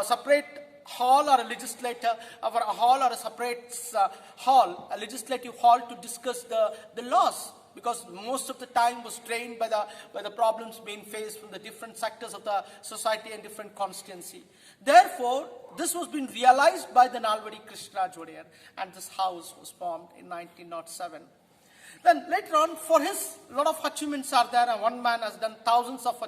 separate hall or a legislator, or a hall or a separate hall, a legislative hall to discuss the laws, because most of the time was drained by the problems being faced from the different sectors of the society and different constituency. Therefore, this was being realized by the Nalvadi Krishnaraj Odiyar, and this house was formed in 1907. Then later on, for his, a lot of achievements are there, and one man has done thousands of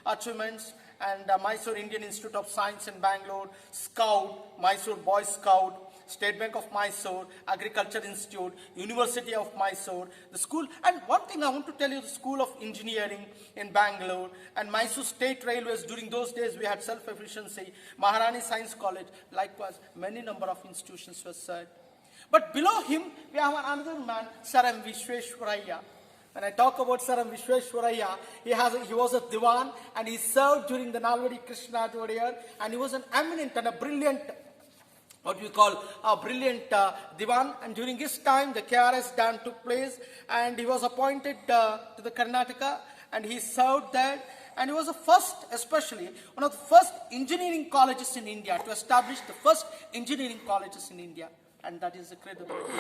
achievements, and Mysore Indian Institute of Science in Bangalore, Scout, Mysore Boy Scout, State Bank of Mysore, Agriculture Institute, University of Mysore, the school, and one thing I want to tell you, the School of Engineering in Bangalore, and Mysore State Railways. During those days we had self-efficiency, Maharani Science College, likewise many number of institutions were served. But below him we have another man, Sir M. Visvesvaraya. When I talk about Sir M. Visvesvaraya, he was a Diwan, and he served during the Nalvadi Krishnaraj Odiyar, and he was an eminent and a brilliant, what we call a brilliant Diwan. And during his time the KRS dam took place, and he was appointed to the Karnataka, and he served there. And he was the first, especially one of the first engineering colleges in India, to establish the first engineering colleges in India. And that is the credibility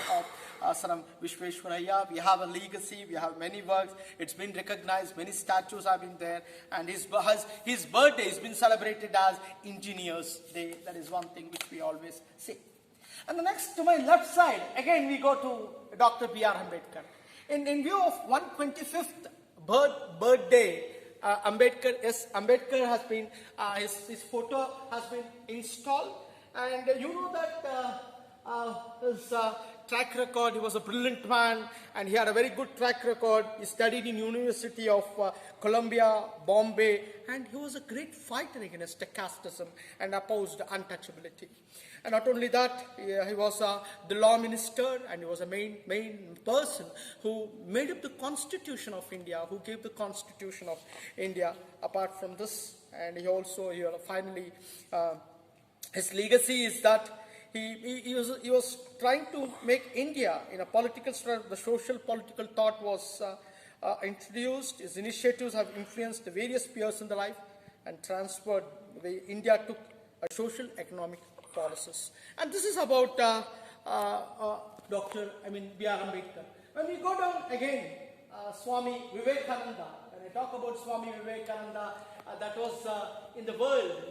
of Sir M. Visvesvaraya. We have a legacy, we have many works, it's been recognized, many statues have been there, and his birthday has been celebrated as Engineers Day. That is one thing which we always say. And the next, to my left side, again we go to Dr. B.R. Ambedkar. In view of 125th birthday, Ambedkar has been, his photo has been installed, and you know that his track record, he was a brilliant man, and he had a very good track record. He studied in University of Columbia, Bombay, and he was a great fighter against casteism and opposed untouchability. And not only that, he was the law minister, and he was a main person who made up the Constitution of India, who gave the Constitution of India. Apart from this, and he also, finally, his legacy is that he was trying to make India in a political structure. The social political thought was introduced. His initiatives have influenced the various spheres in the life and transferred the way India took social economic policies. And this is about B.R. Ambedkar. When we go down again, Swami Vivekananda. When I talk about Swami Vivekananda, that was in the world.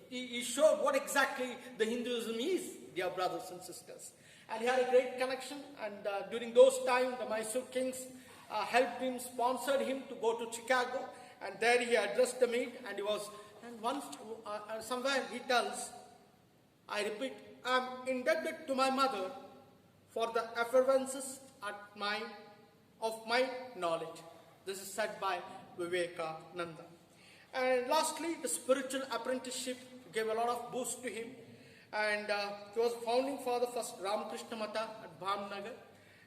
He showed what exactly the Hinduism is, dear brothers and sisters. And he had a great connection, and during those times the Mysore kings helped him, sponsored him to go to Chicago, and there he addressed the meet, and once somewhere he tells, I repeat, I am indebted to my mother for the effervescence of my knowledge. This is said by Vivekananda. And lastly, the spiritual apprenticeship gave a lot of boost to him, and he was founding father first Ramakrishna Matha at Bhamnagar,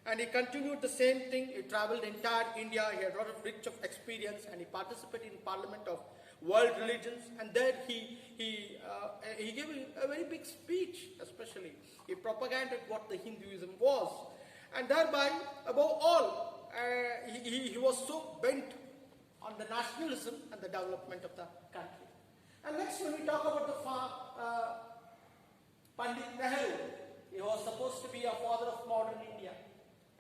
and he continued the same thing. He traveled entire India. He had a lot of rich of experience, and he participated in Parliament of World Religions, and there he gave a very big speech. Especially he propagated what the Hinduism was, and thereby above all he was so bent on the nationalism and the development of the country. And next, when we talk about the Pandit Nehru, he was supposed to be a father of modern India,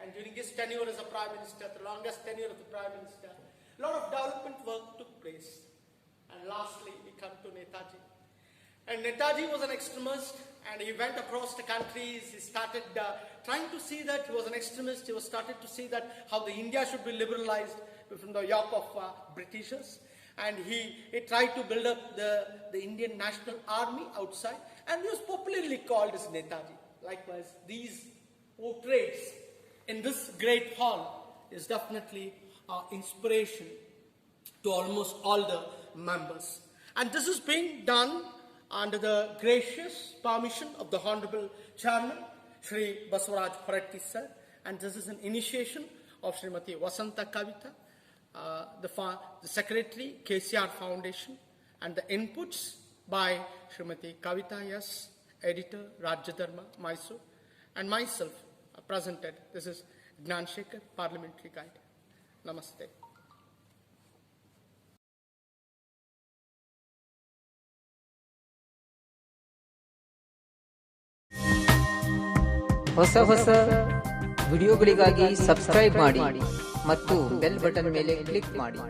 and during his tenure as a Prime Minister, the longest tenure of the Prime Minister, a lot of development work took place. And lastly, we come to Netaji. And Netaji was an extremist, and he went across the countries. He started trying to see that he was an extremist. He was started to see that how the India should be liberalized from the yoke of Britishers. And he tried to build up the Indian National Army outside, and he was popularly called as Netaji. Likewise, these portraits in this great hall is definitely inspiration to almost all the members. And this is being done under the gracious permission of the Honorable Chairman, Shri Basavaraj Horotti sir, and this is an initiation of Srimati Vasantha Kavitha, the Secretary, KCR Foundation, and the inputs by Srimati Kavitha, yes, Editor, Rajyadharma, Mysore, and myself presented. This is j.gnanashakher, Parliamentary Guide. Namaste. ಹೊಸ ಹೊಸ ವಿಡಿಯೋಗಳಿಗಾಗಿ subscribe ಮಾಡಿ ಮತ್ತು bell button ಮೇಲೆ click ಮಾಡಿ.